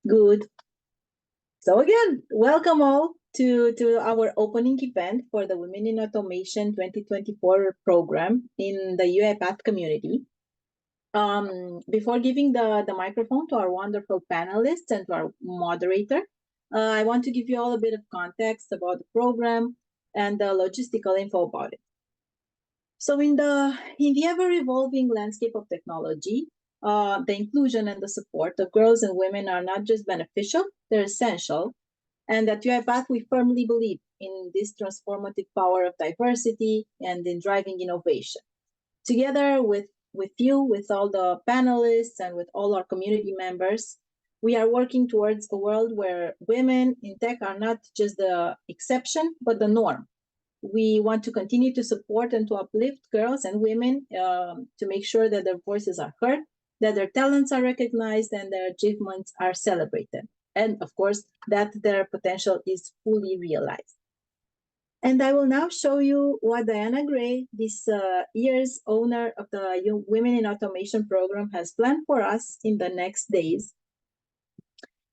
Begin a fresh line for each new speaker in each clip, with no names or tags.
Good. So again, welcome all to our opening event for the Women in Automation 2024 program in the UiPath community. Before giving the microphone to our wonderful panelists and to our moderator, I want to give you all a bit of context about the program and the logistical info about it. So in the ever-evolving landscape of technology, the inclusion and the support of girls and women are not just beneficial, they're essential. And at UiPath, we firmly believe in this transformative power of diversity and in driving innovation. Together with you, with all the panelists and with all our community members, we are working towards a world where women in tech are not just the exception, but the norm. We want to continue to support and to uplift girls and women to make sure that their voices are heard, that their talents are recognized, and their achievements are celebrated. And of course, that their potential is fully realized. And I will now show you what Diana Gray, this year's owner of the Women in Automation program, has planned for us in the next days.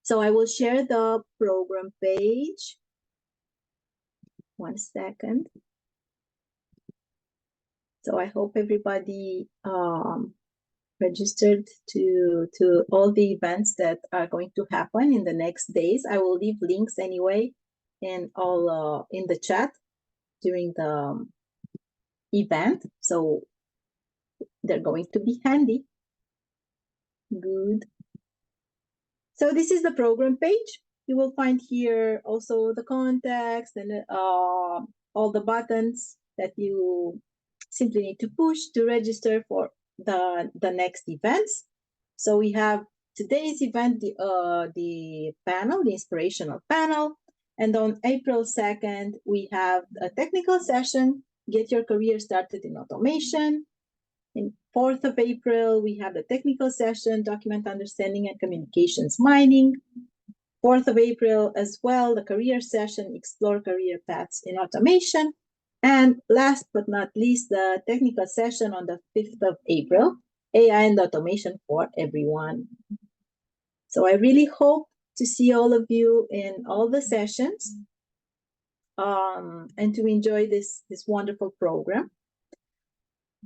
So I will share the program page. 1 second. So I hope everybody registered to all the events that are going to happen in the next days. I will leave links anyway in all in the chat during the event, so they're going to be handy. Good. So this is the program page. You will find here also the context and all the buttons that you simply need to push to register for the next events. So we have today's event, the panel, the inspirational panel. And on April 2nd, we have a technical session, Get Your Career Started in Automation. In 4th of April, we have the technical session, Document Understanding and Communications Mining. 4th of April as well, the career session, Explore Career Paths in Automation. And last but not least, the technical session on the 5th of April, AI and Automation for Everyone. So I really hope to see all of you in all the sessions and to enjoy this wonderful program.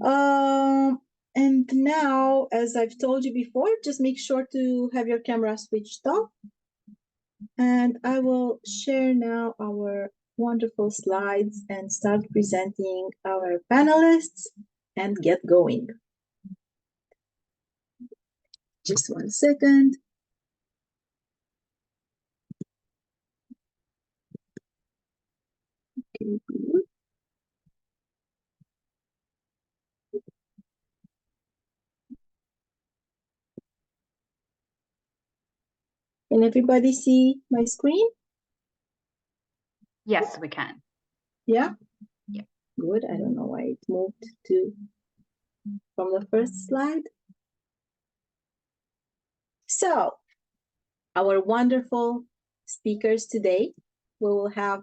And now, as I've told you before, just make sure to have your camera switched off. And I will share now our wonderful slides and start presenting our panelists and get going. Just 1 second. Okay, good. Can everybody see my screen?
Yes, we can.
Yeah?
Yeah.
Good. I don't know why it moved from the first slide. So, our wonderful speakers today, we will have,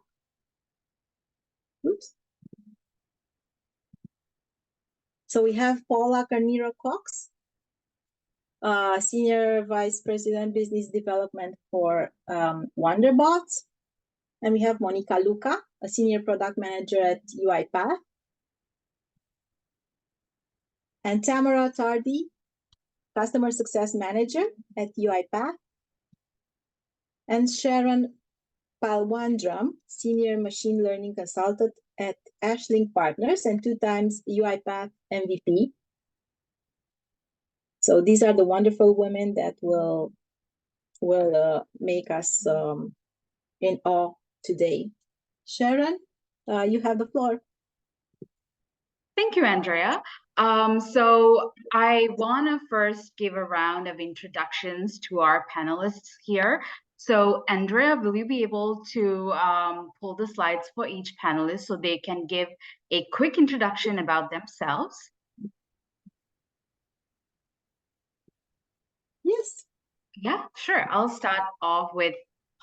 oops. So we have Paula Carneiro Cox, Senior Vice President Business Development for Wonderbots. And we have Monica Luca, a Senior Product Manager at UiPath. And Tamara Tardy, Customer Success Manager at UiPath. And Sharon Palawandram, Senior Machine Learning Consultant at Ashlink Partners and 2 times UiPath MVP. So these are the wonderful women that will make us in awe today. Sharon, you have the floor.
Thank you, Andrea. So I want to first give a round of introductions to our panelists here. So Andrea, will you be able to pull the slides for each panelist so they can give a quick introduction about themselves?
Yes.
Yeah, sure. I'll start off with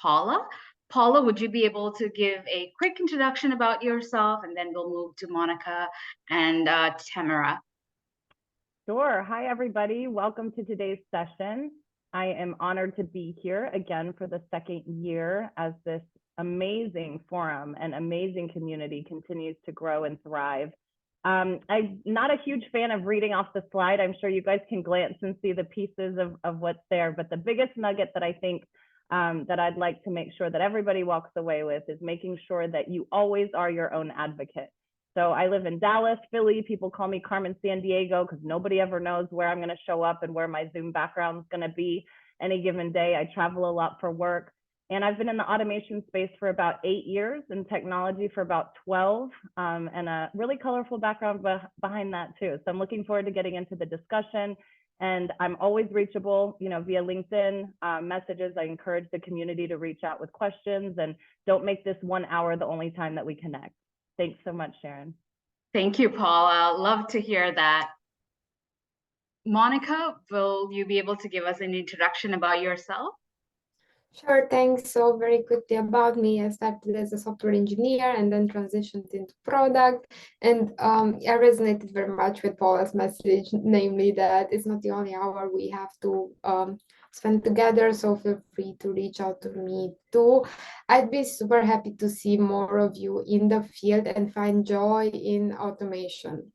Paula. Paula, would you be able to give a quick introduction about yourself, and then we'll move to Monica and Tamara.
Sure. Hi, everybody. Welcome to today's session. I am honored to be here again for the second year as this amazing forum and amazing community continues to grow and thrive. I'm not a huge fan of reading off the slide. I'm sure you guys can glance and see the pieces of what's there, but the biggest nugget that I think that I'd like to make sure that everybody walks away with is making sure that you always are your own advocate. So I live in Dallas, Philly. People call me Carmen San Diego because nobody ever knows where I'm going to show up and where my Zoom background is going to be any given day. I travel a lot for work. And I've been in the automation space for about 8 years and technology for about 12, and a really colorful background behind that too. So I'm looking forward to getting into the discussion. And I'm always reachable, via LinkedIn messages. I encourage the community to reach out with questions, and don't make this 1 hour the only time that we connect. Thanks so much, Sharon.
Thank you, Paula. Love to hear that. Monica, will you be able to give us an introduction about yourself?
Sure, thanks. So very quickly about me, I started as a software engineer and then transitioned into product. And I resonated very much with Paula's message, namely that it's not the only hour we have to spend together. So feel free to reach out to me too. I'd be super happy to see more of you in the field and find joy in automation.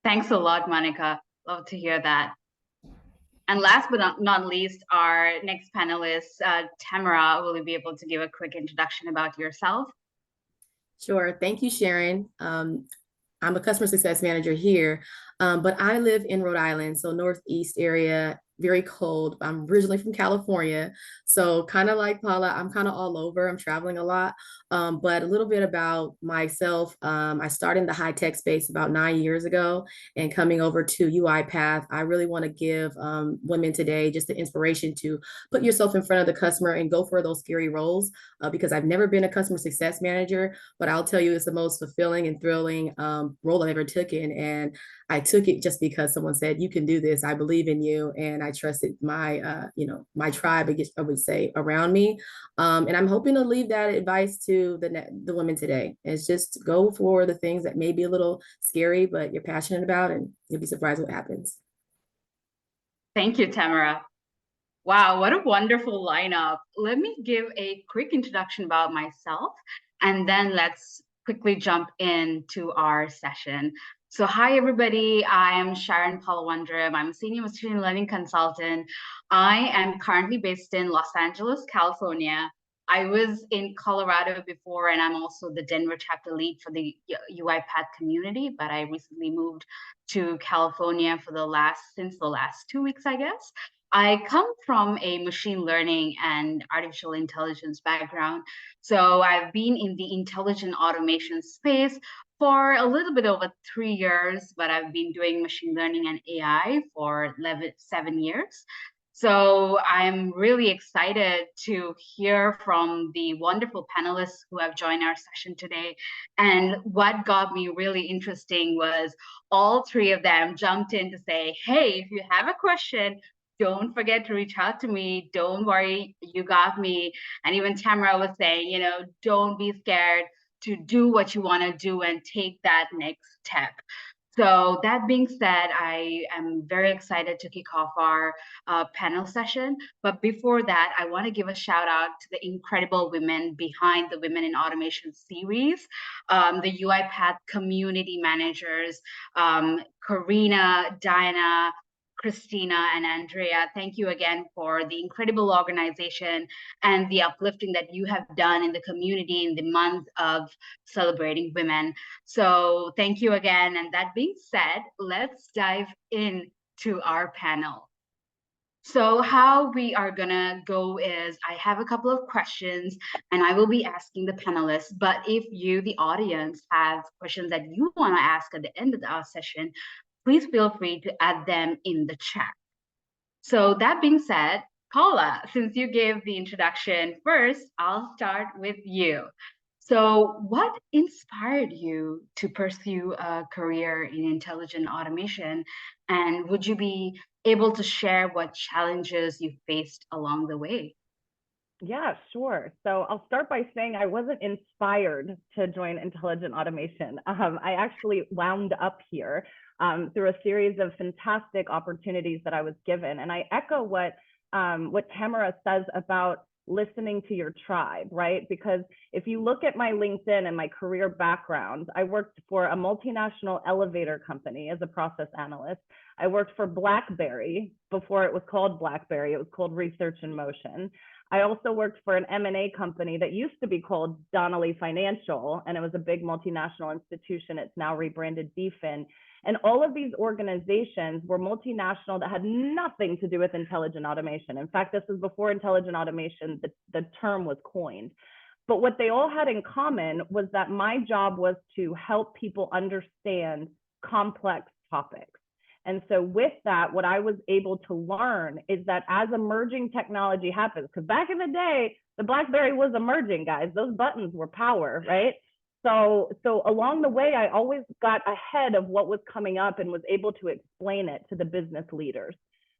Thanks a lot, Monica. Love to hear that. And last but not least, our next panelist, Tamara, will you be able to give a quick introduction about yourself?
Sure. Thank you, Sharon. I'm a customer success manager here, but I live in Rhode Island, so Northeast area, very cold. I'm originally from California, so kind of like Paula, I'm kind of all over. I'm traveling a lot, but a little bit about myself. I started in the high tech space about 9 years ago, and coming over to UiPath, I really want to give women today just the inspiration to put yourself in front of the customer and go for those scary roles, because I've never been a customer success manager, but I'll tell you it's the most fulfilling and thrilling role I've ever taken. And I took it just because someone said, you can do this. I believe in you. And I trusted my, my tribe, I would say, around me. And I'm hoping to leave that advice to the women today. It's just go for the things that may be a little scary, but you're passionate about, and you'll be surprised what happens.
Thank you, Tamara. Wow, what a wonderful lineup. Let me give a quick introduction about myself, and then let's quickly jump into our session. So hi, everybody. I am Sharon Palawandram. I'm a senior machine learning consultant. I am currently based in Los Angeles, California. I was in Colorado before, and I'm also the Denver chapter lead for the UiPath community, but I recently moved to California since the last 2 weeks, I guess. I come from a machine learning and artificial intelligence background. So I've been in the intelligent automation space for a little bit over 3 years, but I've been doing machine learning and AI for 7 years. So I'm really excited to hear from the wonderful panelists who have joined our session today. And what got me really interesting was all 3 of them jumped in to say, hey, if you have a question, don't forget to reach out to me. Don't worry, you got me. And even Tamara was saying, don't be scared to do what you want to do and take that next step. So that being said, I am very excited to kick off our panel session. But before that, I want to give a shout out to the incredible women behind the Women in Automation series, the UiPath community managers, Karina, Diana, Christina, and Andrea. Thank you again for the incredible organization and the uplifting that you have done in the community in the month of celebrating women. So thank you again. And that being said, let's dive into our panel. So how we are gonna go is I have a couple of questions and I will be asking the panelists, but if you, the audience, have questions that you wanna ask at the end of our session, please feel free to add them in the chat. So that being said, Paula, since you gave the introduction first, I'll start with you. So what inspired you to pursue a career in intelligent automation? And would you be able to share what challenges you faced along the way?
Yeah, sure. So I'll start by saying I wasn't inspired to join intelligent automation. I actually wound up here. through a series of fantastic opportunities that I was given. And I echo what Tamara says about listening to your tribe, right? Because if you look at my LinkedIn and my career background, I worked for a multinational elevator company as a process analyst. I worked for BlackBerry before it was called BlackBerry. It was called Research in Motion. I also worked for an M&A company that used to be called Donnelly Financial, and it was a big multinational institution. It's now rebranded DFIN. And all of these organizations were multinational that had nothing to do with intelligent automation. In fact, this was before intelligent automation, the term was coined. But what they all had in common was that my job was to help people understand complex topics. And so with that, what I was able to learn is that as emerging technology happens, because back in the day, the BlackBerry was emerging, guys. Those buttons were power, right? So along the way, I always got ahead of what was coming up and was able to explain it to the business leaders.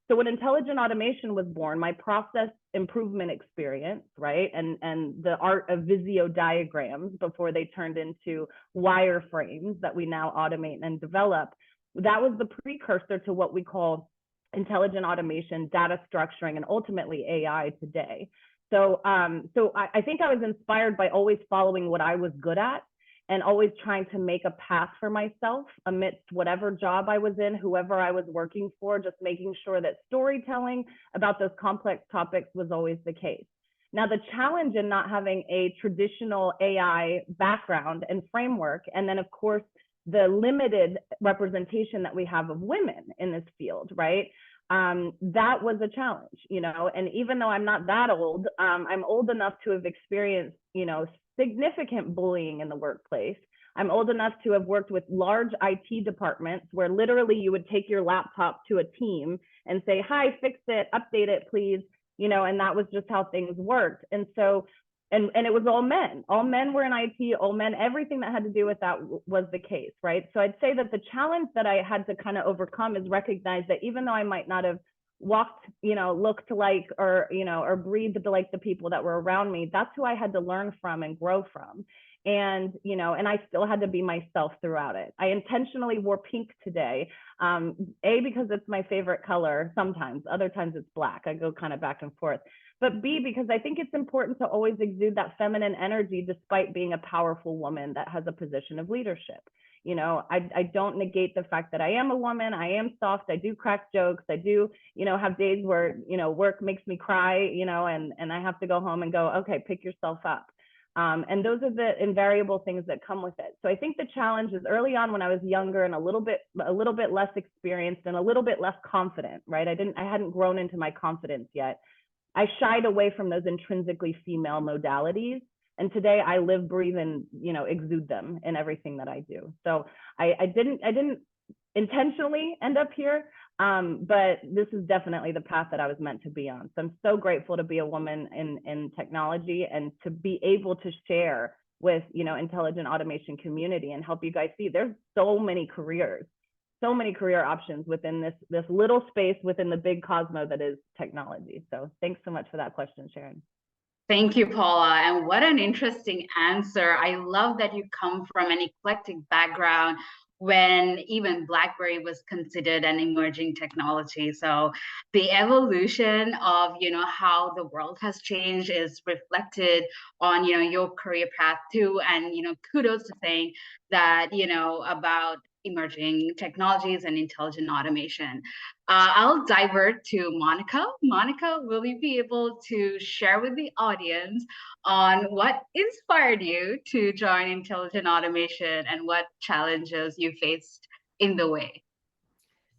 So when intelligent automation was born, my process improvement experience, right, and the art of Visio diagrams before they turned into wireframes that we now automate and develop, that was the precursor to what we call intelligent automation, data structuring, and ultimately AI today. So I think I was inspired by always following what I was good at and always trying to make a path for myself amidst whatever job I was in, whoever I was working for, just making sure that storytelling about those complex topics was always the case. Now, the challenge in not having a traditional AI background and framework, and then of course, the limited representation that we have of women in this field, right? That was a challenge, you know, and even though I'm not that old, I'm old enough to have experienced, you know, significant bullying in the workplace. I'm old enough to have worked with large IT departments where literally you would take your laptop to a team and say, hi, fix it, update it, please, you know, and that was just how things worked. And so, and it was all men were in IT, all men, everything that had to do with that was the case, right? So I'd say that the challenge that I had to kind of overcome is recognize that even though I might not have walked, you know, looked like, or, you know, or breathed like the people that were around me, that's who I had to learn from and grow from. And, you know, and I still had to be myself throughout it. I intentionally wore pink today, because it's my favorite color sometimes, other times it's black. I go kind of back and forth. But B, because I think it's important to always exude that feminine energy despite being a powerful woman that has a position of leadership. You know, I don't negate the fact that I am a woman, I am soft, I do crack jokes, I do, you know, have days where, you know, work makes me cry, you know, and I have to go home and go, okay, pick yourself up. And those are the invariable things that come with it. So I think the challenge is early on when I was younger and a little bit less experienced and a little bit less confident, right? I hadn't grown into my confidence yet. I shied away from those intrinsically female modalities. And today I live, breathe, and, you know, exude them in everything that I do. So I didn't intentionally end up here, but this is definitely the path that I was meant to be on. So I'm so grateful to be a woman in technology and to be able to share with, you know, intelligent automation community and help you guys see there's so many career options within this little space within the big cosmos that is technology. So thanks so much for that question, Sharon.
Thank you, Paula. And what an interesting answer. I love that you come from an eclectic background when even BlackBerry was considered an emerging technology. So the evolution of, you know, how the world has changed is reflected on, you know, your career path too. And, you know, kudos to saying that, you know, about emerging technologies and intelligent automation. I'll divert to Monica. Monica, will you be able to share with the audience on what inspired you to join intelligent automation and what challenges you faced in the way?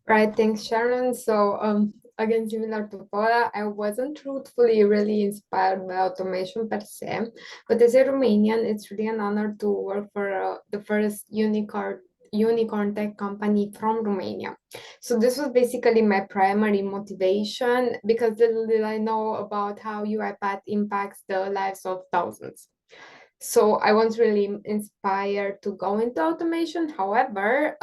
Right, thanks, Sharon. So again, similar to Paula, I wasn't truthfully really inspired by automation per se, but as a Romanian, it's really an honor to work for the first unicorn tech company from Romania. So this was basically my primary motivation because little did I know about how UiPath impacts the lives of thousands. So I was really inspired to go into automation. However,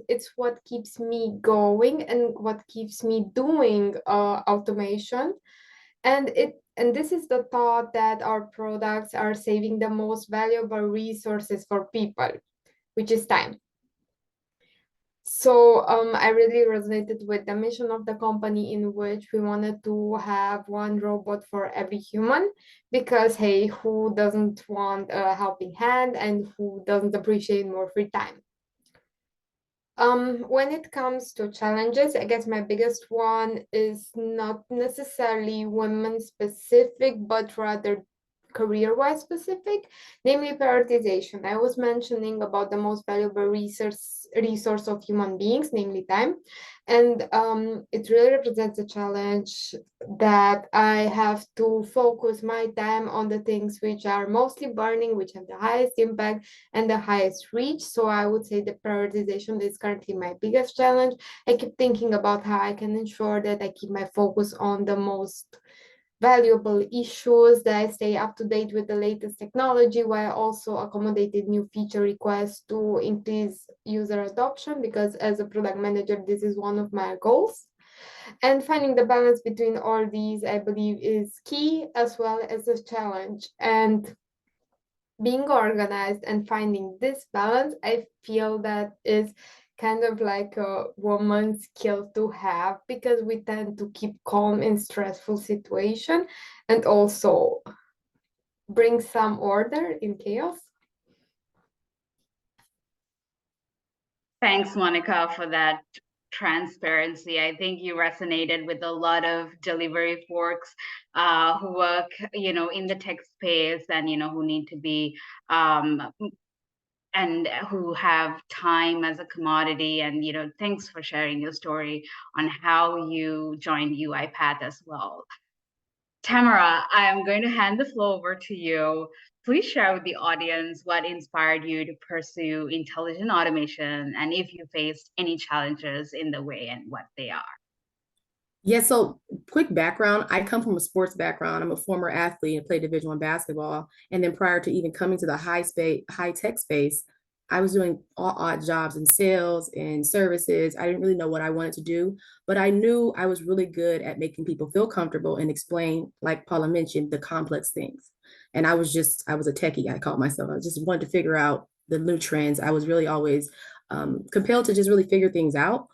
it's what keeps me going and what keeps me doing automation. And this is the thought that our products are saving the most valuable resources for people, which is time. So I really resonated with the mission of the company, in which we wanted to have one robot for every human, because hey, who doesn't want a helping hand, and who doesn't appreciate more free time? When it comes to challenges, I guess my biggest one is not necessarily women specific, but rather career-wise specific, namely prioritization. I was mentioning about the most valuable resource of human beings, namely time. And it really represents a challenge that I have to focus my time on the things which are mostly burning, which have the highest impact and the highest reach. So I would say the prioritization is currently my biggest challenge. I keep thinking about how I can ensure that I keep my focus on the most valuable issues, that I stay up to date with the latest technology, while also accommodating new feature requests to increase user adoption, because as a product manager, this is one of my goals. And finding the balance between all these, I believe, is key as well as a challenge. And being organized and finding this balance, I feel that is kind of like a woman's skill to have, because we tend to keep calm in stressful situation and also bring some order in chaos.
Thanks, Monica, for that transparency. I think you resonated with a lot of delivery folks who work, in the tech space, and who need to be and who have time as a commodity. And thanks for sharing your story on how you joined UiPath as well. Tamara, I am going to hand the floor over to you. Please share with the audience what inspired you to pursue intelligent automation, and if you faced any challenges in the way and what they are.
Yeah, so quick background. I come from a sports background. I'm a former athlete and played Division I basketball. And then prior to even coming to the high tech space, I was doing all odd jobs in sales and services. I didn't really know what I wanted to do, but I knew I was really good at making people feel comfortable and explain, like Paula mentioned, the complex things. And I was a techie, I called myself. I just wanted to figure out the new trends. I was really always compelled to just really figure things out.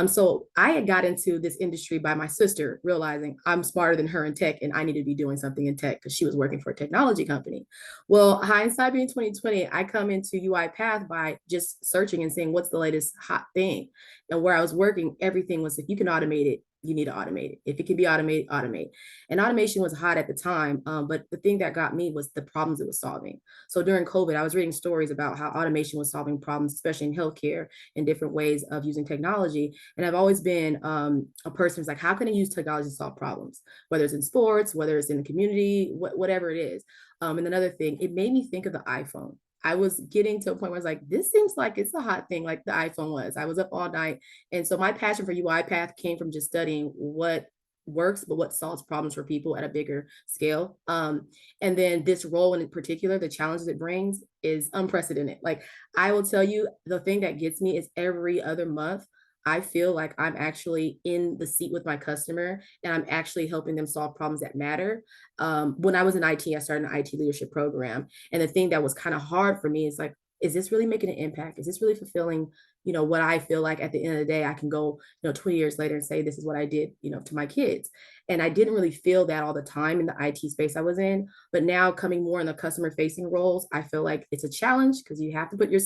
So I had got into this industry by my sister, realizing I'm smarter than her in tech and I need to be doing something in tech because she was working for a technology company. Well, hindsight being 2020, I come into UiPath by just searching and seeing what's the latest hot thing. And where I was working, everything was, if you can automate it, you need to automate it. If it can be automated, automate. And automation was hot at the time, but the thing that got me was the problems it was solving. So during COVID, I was reading stories about how automation was solving problems, especially in healthcare, and different ways of using technology. And I've always been a person who's like, how can I use technology to solve problems? Whether it's in sports, whether it's in the community, whatever it is. And another thing, it made me think of the iPhone. I was getting to a point where I was like, this seems like it's a hot thing, like the iPhone was. I was up all night. And so my passion for UiPath came from just studying what works, but what solves problems for people at a bigger scale. And then this role in particular, the challenges it brings is unprecedented. Like, I will tell you, the thing that gets me is every other month, I feel like I'm actually in the seat with my customer and I'm actually helping them solve problems that matter. When I was in IT, I started an IT leadership program. And the thing that was kind of hard for me is like, is this really making an impact? Is this really fulfilling, what I feel like at the end of the day, I can go, 20 years later and say, this is what I did, to my kids. And I didn't really feel that all the time in the IT space I was in, but now coming more in the customer facing roles, I feel like it's a challenge because you have to put put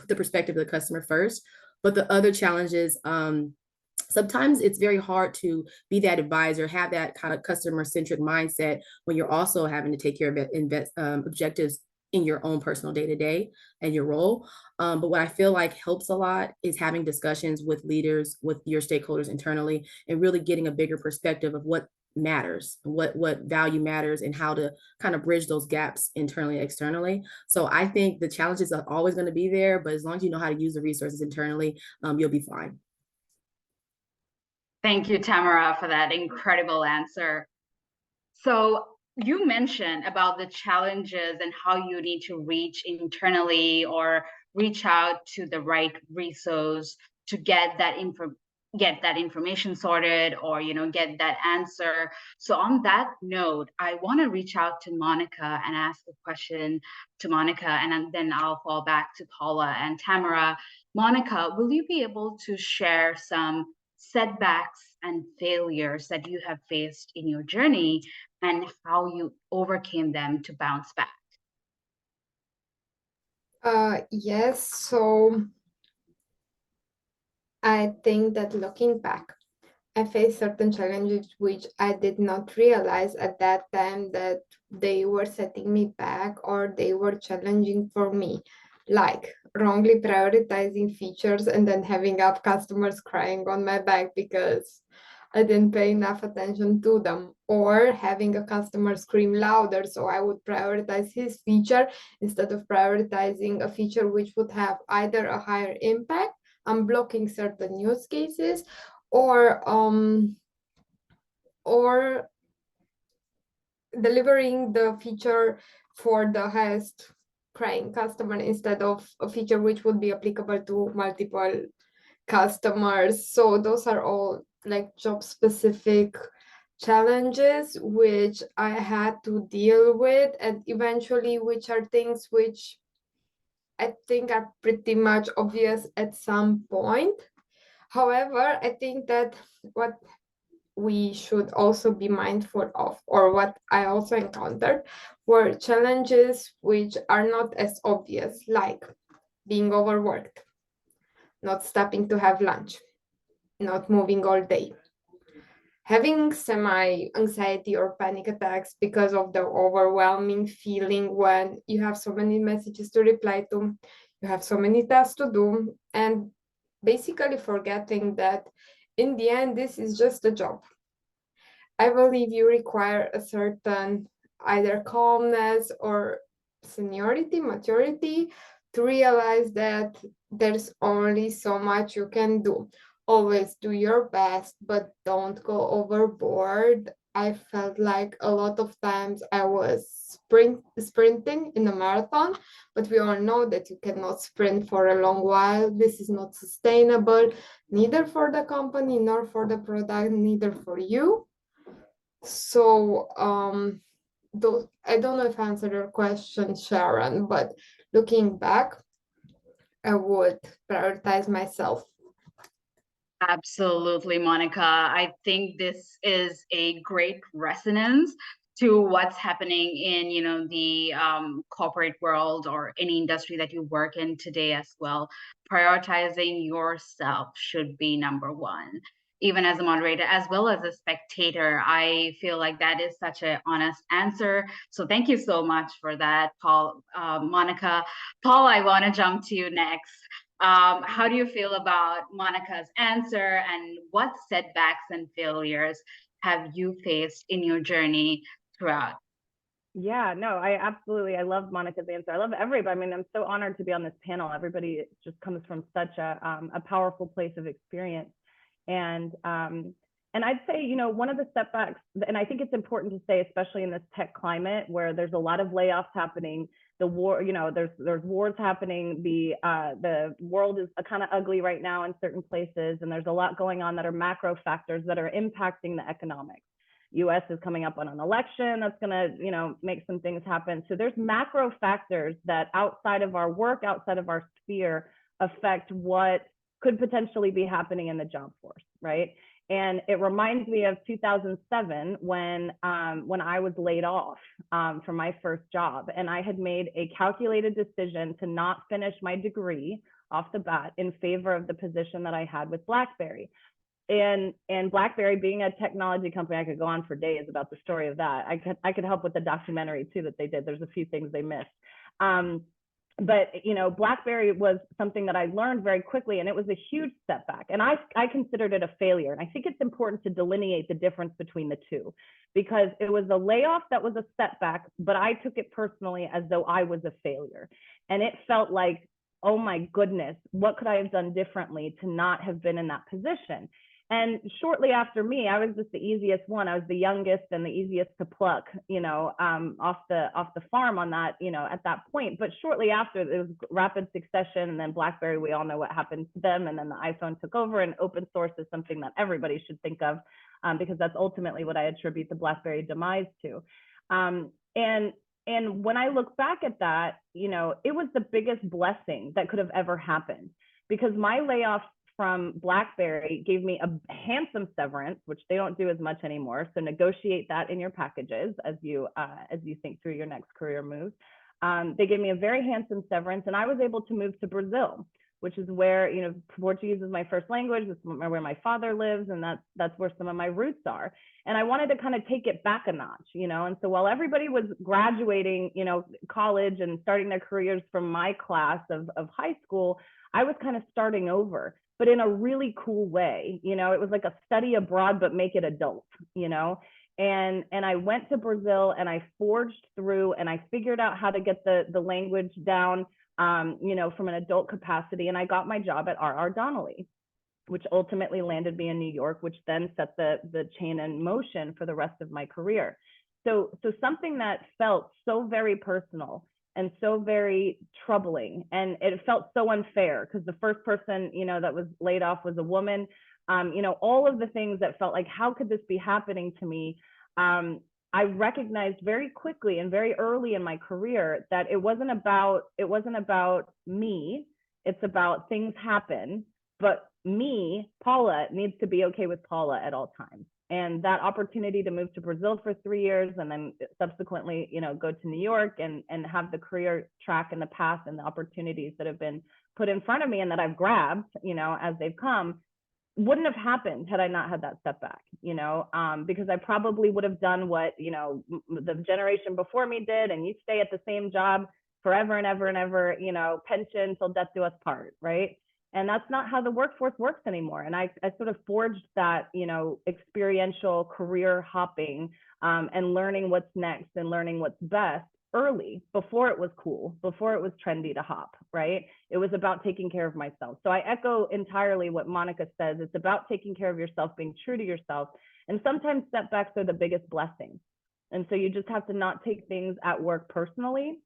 the perspective of the customer first. But the other challenges, sometimes it's very hard to be that advisor, have that kind of customer-centric mindset when you're also having to take care of objectives in your own personal day-to-day and your role. But what I feel like helps a lot is having discussions with leaders, with your stakeholders internally, and really getting a bigger perspective of what matters, what value matters, and how to kind of bridge those gaps internally and externally. So I think the challenges are always going to be there, but as long as you know how to use the resources internally, you'll be fine.
Thank you, Tamara, for that incredible answer. So you mentioned about the challenges and how you need to reach internally or reach out to the right resource to get that information sorted, or get that answer. So on that note, I want to reach out to Monica and ask a question to Monica, and then I'll fall back to Paula and Tamara. Monica, will you be able to share some setbacks and failures that you have faced in your journey and how you overcame them to bounce back?
Yes, so I think that looking back, I faced certain challenges which I did not realize at that time that they were setting me back or they were challenging for me, like wrongly prioritizing features and then having up customers crying on my back because I didn't pay enough attention to them, or having a customer scream louder, so I would prioritize his feature instead of prioritizing a feature which would have either a higher impact, unblocking certain use cases, or delivering the feature for the highest crying customer instead of a feature which would be applicable to multiple customers. So those are all like job specific challenges which I had to deal with, and eventually which are things which I think are pretty much obvious at some point. However, I think that what we should also be mindful of, or what I also encountered, were challenges which are not as obvious, like being overworked, not stopping to have lunch, not moving all day, having semi-anxiety or panic attacks because of the overwhelming feeling when you have so many messages to reply to, you have so many tasks to do, and basically forgetting that in the end, this is just a job. I believe you require a certain either calmness or seniority, maturity to realize that there's only so much you can do. Always do your best, but don't go overboard. I felt like a lot of times I was sprinting in a marathon, but we all know that you cannot sprint for a long while. This is not sustainable, neither for the company, nor for the product, neither for you. So I don't know if I answered your question, Sharon, but looking back, I would prioritize myself.
Absolutely, Monica. I think this is a great resonance to what's happening in, the corporate world or any industry that you work in today as well. Prioritizing yourself should be number one. Even as a moderator, as well as a spectator, I feel like that is such an honest answer. So thank you so much for that, Monica. Paul, I want to jump to you next. How do you feel about Monica's answer, and what setbacks and failures have you faced in your journey throughout?
Yeah, no, I love Monica's answer. I love everybody. I mean, I'm so honored to be on this panel. Everybody just comes from such a powerful place of experience. And I'd say, one of the setbacks, and I think it's important to say, especially in this tech climate where there's a lot of layoffs happening, the war, there's wars happening, the world is kind of ugly right now in certain places, and there's a lot going on that are macro factors that are impacting the economics. US is coming up on an election that's going to, make some things happen. So there's macro factors that outside of our work, outside of our sphere, affect what could potentially be happening in the job force, right? And it reminds me of 2007 when I was laid off from my first job, and I had made a calculated decision to not finish my degree off the bat in favor of the position that I had with BlackBerry. And BlackBerry being a technology company, I could go on for days about the story of that. I could help with the documentary too that they did. There's a few things they missed. But BlackBerry was something that I learned very quickly, and it was a huge setback. And I considered it a failure. And I think it's important to delineate the difference between the two, because it was a layoff that was a setback, but I took it personally as though I was a failure. And it felt like, oh my goodness, what could I have done differently to not have been in that position? And shortly after me, I was just the easiest one. I was the youngest and the easiest to pluck, off the farm on that, at that point. But shortly after, it was rapid succession, and then BlackBerry, we all know what happened to them, and then the iPhone took over, and open source is something that everybody should think of, because that's ultimately what I attribute the BlackBerry demise to. And when I look back at that, it was the biggest blessing that could have ever happened, because my layoff from BlackBerry gave me a handsome severance, which they don't do as much anymore. So negotiate that in your packages as you think through your next career move. They gave me a very handsome severance, and I was able to move to Brazil, which is where, you know, Portuguese is my first language. It's where my father lives, and that's where some of my roots are. And I wanted to kind of take it back a notch, you know. And so while everybody was graduating, you know, college and starting their careers from my class of high school, I was kind of starting over, but in a really cool way. You know, it was like a study abroad, but make it adult, you know. And I went to Brazil and I forged through and I figured out how to get the language down, you know, from an adult capacity. And I got my job at R.R. Donnelley, which ultimately landed me in New York, which then set the chain in motion for the rest of my career. So something that felt so very personal and so very troubling, and it felt so unfair because the first person, you know, that was laid off was a woman. You know, all of the things that felt like, how could this be happening to me? I recognized very quickly and very early in my career that it wasn't about me. It's about things happen, but me, Paula, needs to be okay with Paula at all times. And that opportunity to move to Brazil for 3 years and then subsequently, you know, go to New York and have the career track and the path and the opportunities that have been put in front of me and that I've grabbed, you know, as they've come, wouldn't have happened had I not had that setback, you know, because I probably would have done what, you know, the generation before me did, and you stay at the same job forever and ever and ever, you know, pension till death do us part, right? And that's not how the workforce works anymore. And I sort of forged that, you know, experiential career hopping and learning what's next and learning what's best early, before it was cool, before it was trendy to hop, right? It was about taking care of myself. So I echo entirely what Monica says. It's about taking care of yourself, being true to yourself. And sometimes setbacks are the biggest blessings. And so you just have to not take things at work personally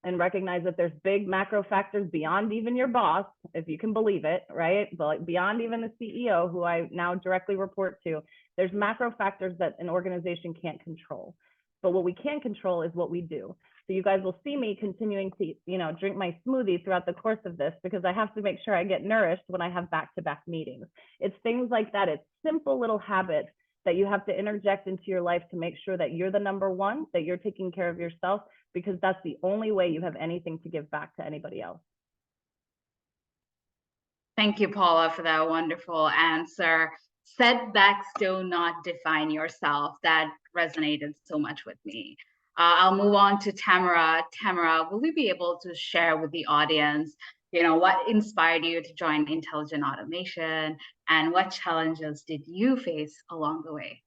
and recognize that there's big macro factors beyond even your boss, if you can believe it, right? But like beyond even the CEO, who I now directly report to, there's macro factors that an organization can't control. But what we can control is what we do. So you guys will see me continuing to, you know, drink my smoothie throughout the course of this, because I have to make sure I get nourished when I have back-to-back meetings. It's things like that. It's simple little habits that you have to interject into your life to make sure that you're the number one, that you're taking care of yourself, because that's the only way you have anything to give back to anybody else.
Thank you, Paula, for that wonderful answer. Setbacks do not define yourself. That resonated so much with me. I'll move on to Tamara. Tamara, will you be able to share with the audience, you know, what inspired you to join Intelligent Automation, and what challenges did you face along the way?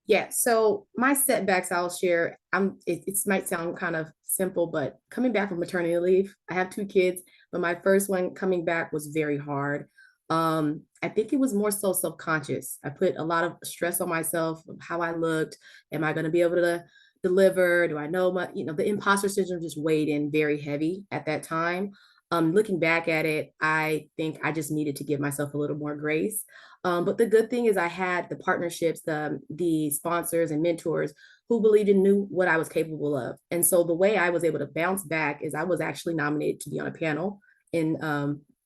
Yeah, so my setbacks I'll share. It might sound kind of simple, but coming back from maternity leave, I have 2 kids, but my first one coming back was very hard. I think it was more so self-conscious. I put a lot of stress on myself of how I looked. Am I going to be able to deliver? Do I know my, you know, the imposter syndrome just weighed in very heavy at that time. Looking back at it, I think I just needed to give myself a little more grace. But the good thing is I had the partnerships, the sponsors and mentors who believed and knew what I was capable of. And so the way I was able to bounce back is I was actually nominated to be on a panel in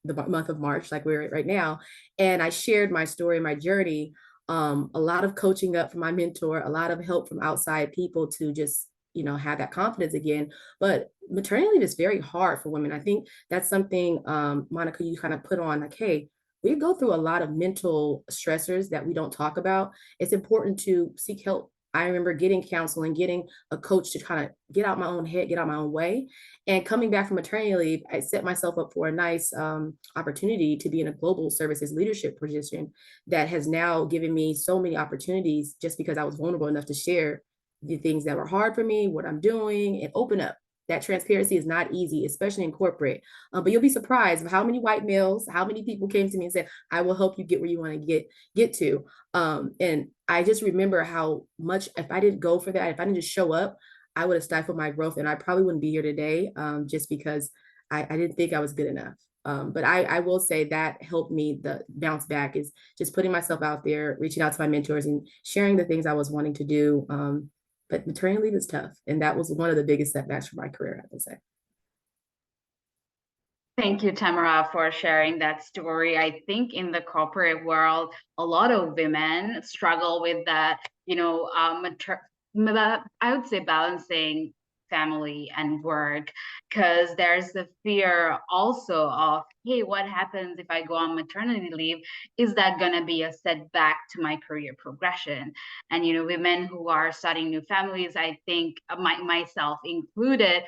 the month of March, like we're right now. And I shared my story, my journey, a lot of coaching up from my mentor, a lot of help from outside people to just, you know, have that confidence again. But maternity leave is very hard for women. I think that's something, Monica, you kind of put on, like, hey, we go through a lot of mental stressors that we don't talk about. It's important to seek help. I remember getting counseling, getting a coach to kind of get out my own head, get out my own way. And coming back from maternity leave, I set myself up for a nice opportunity to be in a global services leadership position that has now given me so many opportunities, just because I was vulnerable enough to share the things that were hard for me, what I'm doing, and open up. That transparency is not easy, especially in corporate. But you'll be surprised of how many white males, how many people came to me and said, I will help you get where you want to get to. And I just remember how much, if I didn't go for that, if I didn't just show up, I would have stifled my growth, and I probably wouldn't be here today, just because I didn't think I was good enough. But I will say that helped me, the bounce back, is just putting myself out there, reaching out to my mentors and sharing the things I was wanting to do. But maternity leave is tough. And that was one of the biggest setbacks for my career, I would say.
Thank you, Tamara, for sharing that story. I think in the corporate world, a lot of women struggle with that, I would say balancing family and work, because there's the fear also of, hey, what happens if I go on maternity leave? Is that going to be a setback to my career progression? And, women who are starting new families, I think myself included,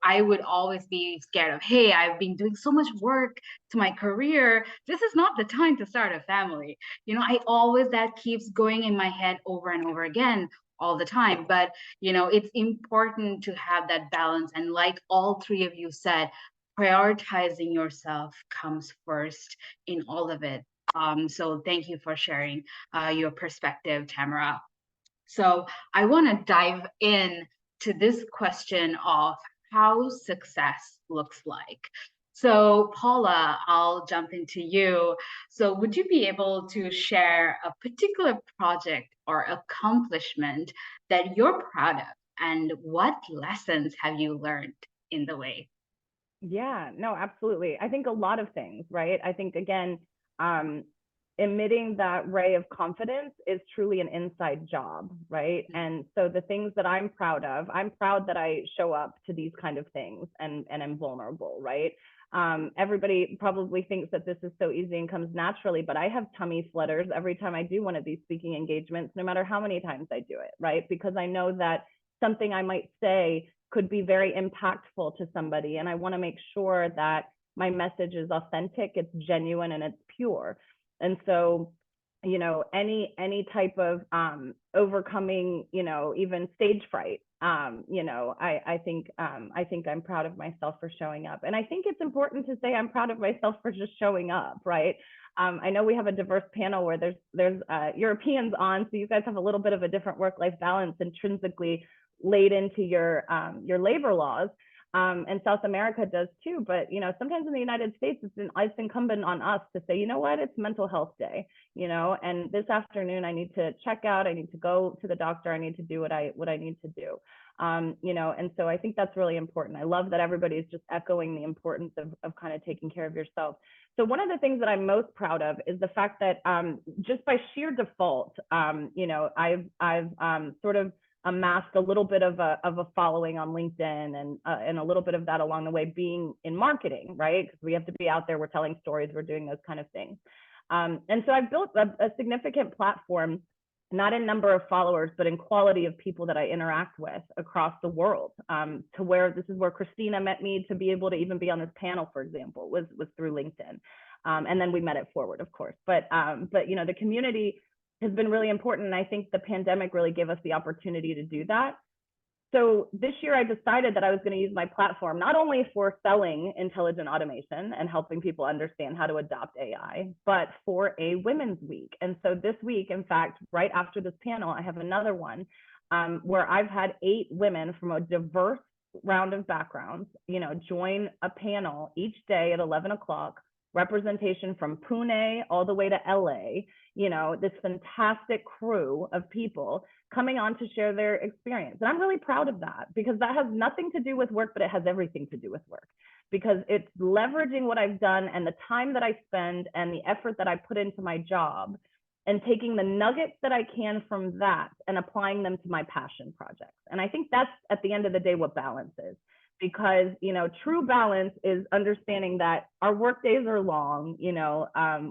I would always be scared of, hey, I've been doing so much work to my career. This is not the time to start a family. That keeps going in my head over and over again all the time. But, it's important to have that balance. And like all three of you said, prioritizing yourself comes first in all of it. So thank you for sharing your perspective, Tamara. So I want to dive in to this question of how success looks like. So Paula, I'll jump into you. So would you be able to share a particular project or accomplishment that you're proud of, and what lessons have you learned in the way?
Yeah, no, absolutely. I think a lot of things, right? I think, again, emitting that ray of confidence is truly an inside job, right? And so the things that I'm proud of, I'm proud that I show up to these kind of things and I'm vulnerable, right? Everybody probably thinks that this is so easy and comes naturally, but I have tummy flutters every time I do one of these speaking engagements, no matter how many times I do it, right? Because I know that something I might say could be very impactful to somebody. And I want to make sure that my message is authentic, it's genuine, and it's pure. And so, any type of overcoming, even stage fright, I think I'm proud of myself for showing up. And I think it's important to say I'm proud of myself for just showing up, right? I know we have a diverse panel where there's Europeans on, so you guys have a little bit of a different work-life balance intrinsically laid into your labor laws. And South America does too. But, sometimes in the United States, it's incumbent on us to say, you know what, it's mental health day, and this afternoon I need to check out, I need to go to the doctor, I need to do what I need to do. And so I think that's really important. I love that everybody's just echoing the importance of kind of taking care of yourself. So one of the things that I'm most proud of is the fact that just by sheer default, I've sort of amassed a little bit of a following on LinkedIn, and a little bit of that along the way being in marketing, right? Because we have to be out there, we're telling stories, we're doing those kind of things. And so I've built a significant platform, not in number of followers, but in quality of people that I interact with across the world, to where this is where Christina met me to be able to even be on this panel, for example, was through LinkedIn. And then we met at Forward, of course. But the community has been really important. And I think the pandemic really gave us the opportunity to do that. So this year I decided that I was going to use my platform, not only for selling intelligent automation and helping people understand how to adopt AI, but for a Women's Week. And so this week, in fact, right after this panel, I have another one where I've had 8 women from a diverse round of backgrounds, join a panel each day at 11 o'clock, representation from Pune all the way to LA, this fantastic crew of people coming on to share their experience. And I'm really proud of that, because that has nothing to do with work, but it has everything to do with work, because it's leveraging what I've done and the time that I spend and the effort that I put into my job, and taking the nuggets that I can from that and applying them to my passion projects. And I think that's, at the end of the day, what balance is. Because, true balance is understanding that our work days are long,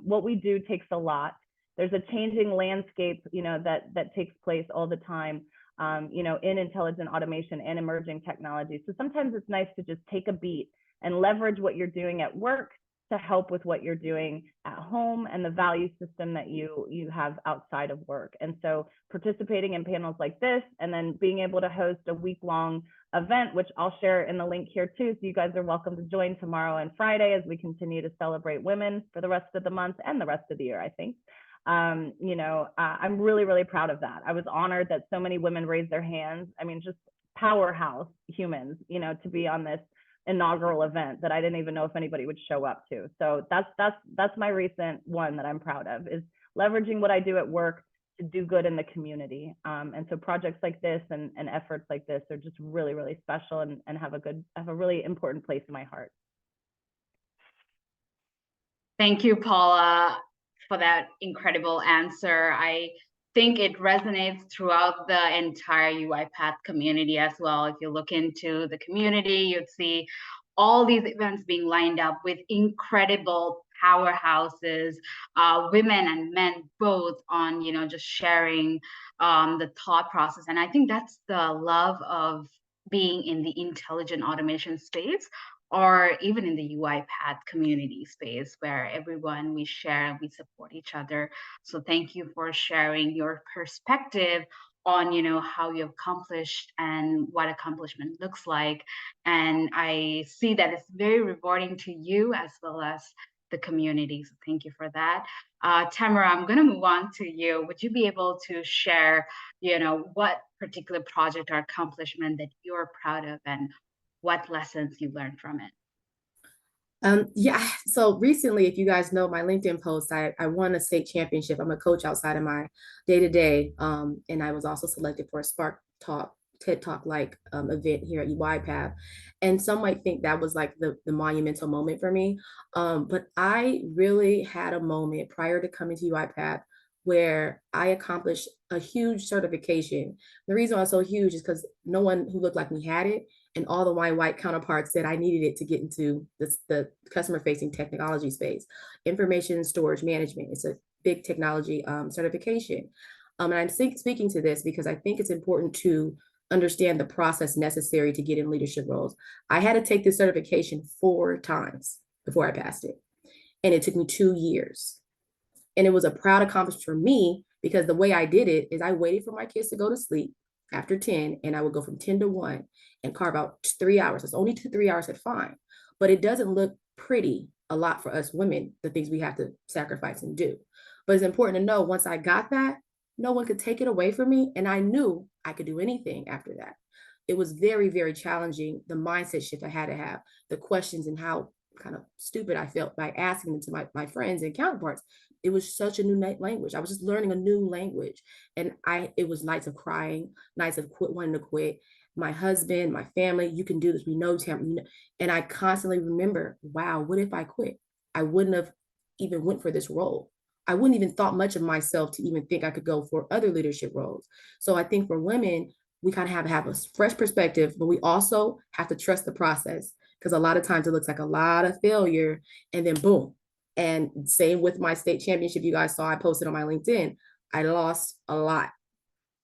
what we do takes a lot. There's a changing landscape, that takes place all the time, in intelligent automation and emerging technology. So sometimes it's nice to just take a beat and leverage what you're doing at work to help with what you're doing at home and the value system that you have outside of work. And so participating in panels like this, and then being able to host a week-long event, which I'll share in the link here too. So you guys are welcome to join tomorrow and Friday as we continue to celebrate women for the rest of the month and the rest of the year, I think. I'm really, really proud of that. I was honored that so many women raised their hands. I mean, just powerhouse humans, to be on this inaugural event that I didn't even know if anybody would show up to. So that's my recent one that I'm proud of, is leveraging what I do at work to do good in the community. And so projects like this and efforts like this are just really, really special and have a really important place in my heart.
Thank you, Paula, for that incredible answer. I think it resonates throughout the entire UiPath community as well. If you look into the community, you'd see all these events being lined up with incredible powerhouses, women and men both on, just sharing the thought process. And I think that's the love of being in the intelligent automation space, or even in the UiPath community space, where everyone, we share, we support each other. So thank you for sharing your perspective on, how you accomplished and what accomplishment looks like. And I see that it's very rewarding to you as well as the community. So thank you for that. Tamara, I'm going to move on to you. Would you be able to share, what particular project or accomplishment that you're proud of, and what lessons you learned from it?
Yeah, so recently, if you guys know my LinkedIn post, I won a state championship. I'm a coach outside of my day-to-day, and I was also selected for a Spark Talk, TED Talk like event here at UiPath. And some might think that was like the monumental moment for me, but I really had a moment prior to coming to UiPath where I accomplished a huge certification. The reason why it's so huge is because no one who looked like me had it, and all the white counterparts said I needed it to get into the customer-facing technology space. Information storage management, it's a big technology certification. And I'm speaking to this because I think it's important to understand the process necessary to get in leadership roles. I had to take this certification 4 times before I passed it, and it took me 2 years. And it was a proud accomplishment for me because the way I did it is I waited for my kids to go to sleep after 10, and I would go from 10 to 1 and carve out 3 hours. It's only 3 hours, that's fine. But it doesn't look pretty a lot for us women, the things we have to sacrifice and do. But it's important to know once I got that, no one could take it away from me. And I knew I could do anything after that. It was very, very challenging. The mindset shift I had to have, the questions, and how kind of stupid I felt by asking them to my friends and counterparts. It was such a new language. I was just learning a new language. And it was nights of crying, nights of wanting to quit. My husband, my family, you can do this. We know, Tamara. And I constantly remember, wow, what if I quit? I wouldn't have even went for this role. I wouldn't even thought much of myself to even think I could go for other leadership roles. So I think for women, we kind of have a fresh perspective, but we also have to trust the process, because a lot of times it looks like a lot of failure and then boom. And same with my state championship, you guys saw I posted on my LinkedIn. I lost a lot,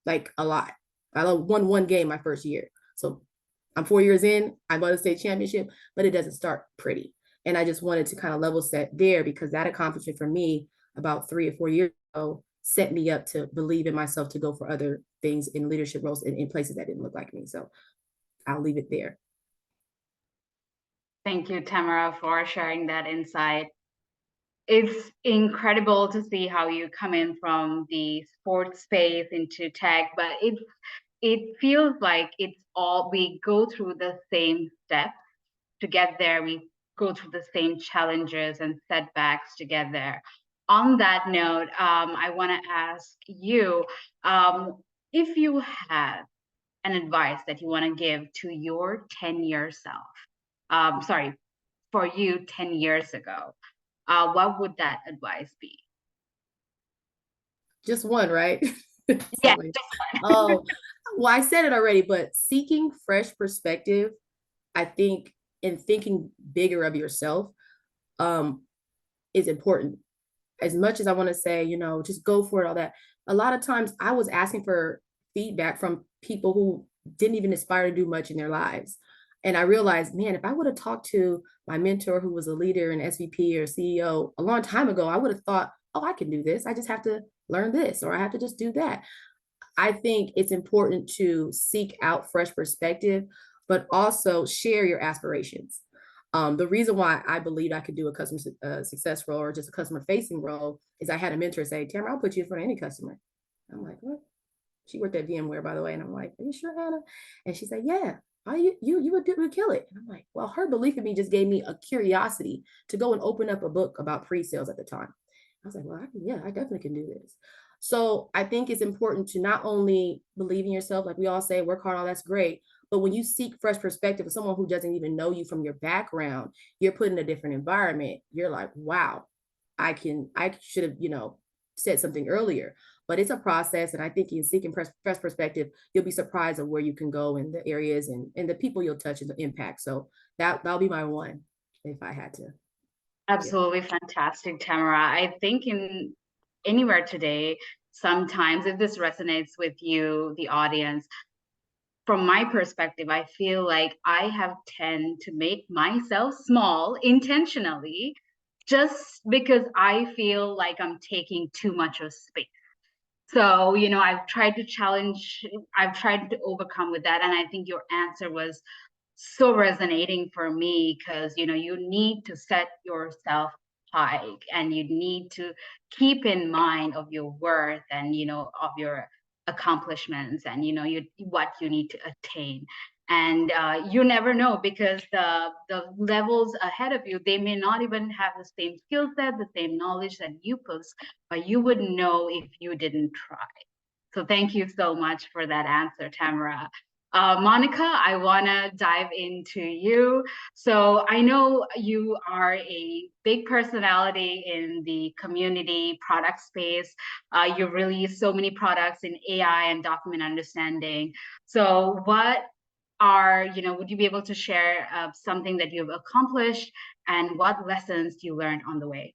like a lot. I won 1 game my first year. So I'm 4 years in, I won a state championship, but it doesn't start pretty. And I just wanted to kind of level set there, because that accomplishment for me about 3 or 4 years ago set me up to believe in myself to go for other things in leadership roles in places that didn't look like me. So I'll leave it there.
Thank you, Tamara, for sharing that insight. It's incredible to see how you come in from the sports space into tech, but it feels like it's all, we go through the same steps to get there. We go through the same challenges and setbacks to get there. On that note, I want to ask you, if you have an advice that you want to give to your 10-year self, for you 10 years ago, what would that advice be?
Just one, right?
Yeah.
Oh, well, I said it already, but seeking fresh perspective, I think, and thinking bigger of yourself is important. As much as I want to say, just go for it, all that, a lot of times I was asking for feedback from people who didn't even aspire to do much in their lives. And I realized, man, if I would have talked to my mentor who was a leader in SVP or CEO a long time ago, I would have thought, oh, I can do this. I just have to learn this, or I have to just do that. I think it's important to seek out fresh perspective, but also share your aspirations. The reason why I believed I could do a customer success role or just a customer facing role is I had a mentor say, Tamara, I'll put you in front of any customer. I'm like, what? She worked at VMware, by the way. And I'm like, are you sure, Hannah? And she said, yeah, you would kill it. And I'm like, well, her belief in me just gave me a curiosity to go and open up a book about pre-sales at the time. I was like, well, I definitely can do this. So I think it's important to not only believe in yourself, like we all say, work hard, all that's great. But when you seek fresh perspective of someone who doesn't even know you from your background, you're put in a different environment. You're like, wow, I should have, said something earlier. But it's a process, and I think in seeking fresh perspective, you'll be surprised at where you can go in the areas and the people you'll touch and the impact. So that'll be my one if I had to.
Absolutely fantastic, Tamara. I think in anywhere today, sometimes if this resonates with you, the audience, from my perspective, I feel like I have tend to make myself small intentionally just because I feel like I'm taking too much of space. So, I've tried to overcome with that. And I think your answer was so resonating for me because, you need to set yourself high and you need to keep in mind of your worth and, of your accomplishments and, what you need to attain. And you never know because the levels ahead of you, they may not even have the same skill set, the same knowledge that you possess, but you would know if you didn't try. So thank you so much for that answer, Tamara. Monica, I want to dive into you. So I know you are a big personality in the community product space. You release so many products in AI and document understanding. So would you be able to share something that you've accomplished and what lessons you learned on the way?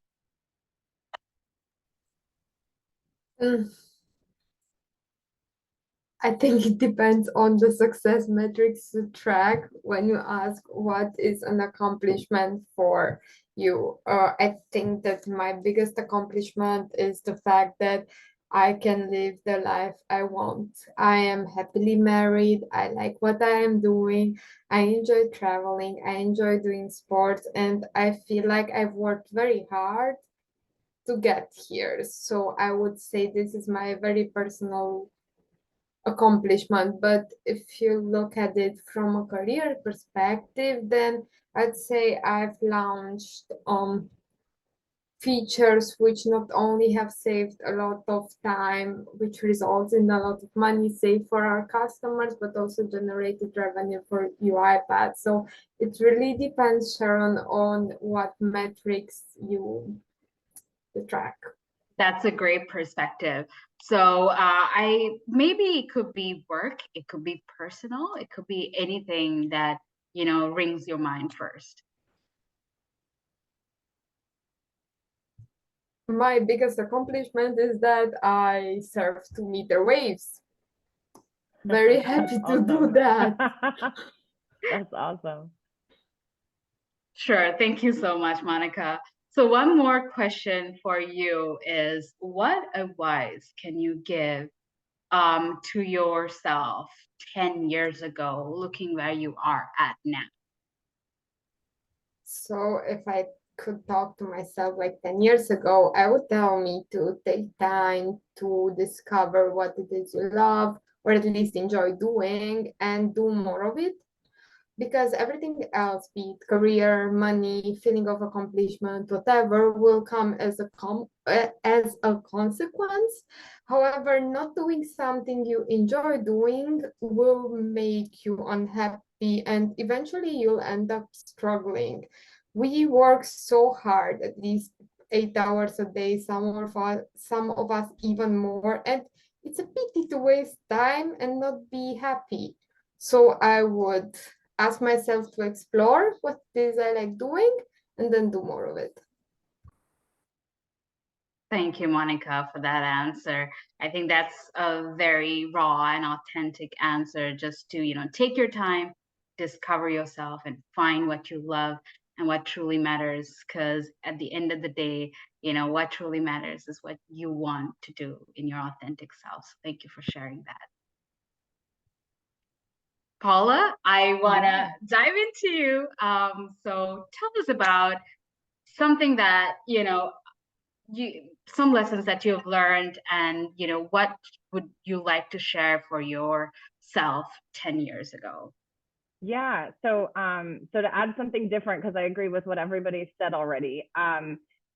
I think it depends on the success metrics to track when you ask what is an accomplishment for you. I think that my biggest accomplishment is the fact that I can live the life I want. I am happily married. I like what I am doing. I enjoy traveling. I enjoy doing sports. And I feel like I've worked very hard to get here. So I would say this is my very personal accomplishment. But if you look at it from a career perspective, then I'd say I've launched features which not only have saved a lot of time, which results in a lot of money saved for our customers, but also generated revenue for UiPath. So it really depends, Sharon, on what metrics you track.
That's a great perspective. So maybe it could be work, it could be personal, it could be anything that, rings your mind first.
My biggest accomplishment is that I surf 2-meter waves. Very happy to do that.
That's awesome.
Sure. Thank you so much, Monica. So one more question for you is, what advice can you give to yourself 10 years ago, looking where you are at now?
So if I could talk to myself like 10 years ago, I would tell me to take time to discover what it is you love, or at least enjoy doing, and do more of it. Because everything else, be it career, money, feeling of accomplishment, whatever, will come as a consequence. However, not doing something you enjoy doing will make you unhappy, and eventually you'll end up struggling. We work so hard, at least 8 hours a day, some of us even more, and it's a pity to waste time and not be happy. So I would ask myself to explore what it is I like doing and then do more of it.
Thank you, Monica, for that answer. I think that's a very raw and authentic answer, just to, take your time, discover yourself, and find what you love and what truly matters. Because at the end of the day, what truly matters is what you want to do in your authentic self. So thank you for sharing that. Paula, I want to dive into you. So tell us about something that, some lessons that you've learned, and what would you like to share for yourself 10 years ago?
Yeah, so to add something different, because I agree with what everybody said already,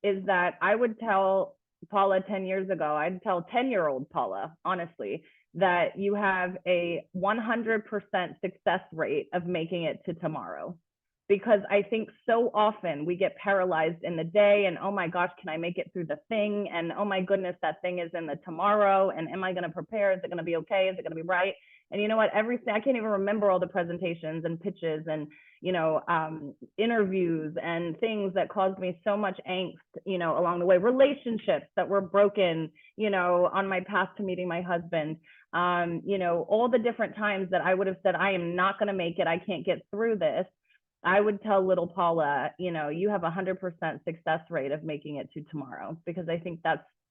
is that I would tell Paula 10 years ago, I'd tell 10-year-old Paula, honestly, that you have a 100% success rate of making it to tomorrow. because I think so often we get paralyzed in the day and, oh my gosh, can I make it through the thing? And oh my goodness, that thing is in the tomorrow. And am I going to prepare? Is it going to be okay? Is it going to be right? And you know what, everything, I can't even remember all the presentations and pitches and, interviews and things that caused me so much angst, along the way, relationships that were broken, on my path to meeting my husband, all the different times that I would have said, I am not going to make it. I can't get through this. I would tell little Paula, you have 100% success rate of making it to tomorrow, because I think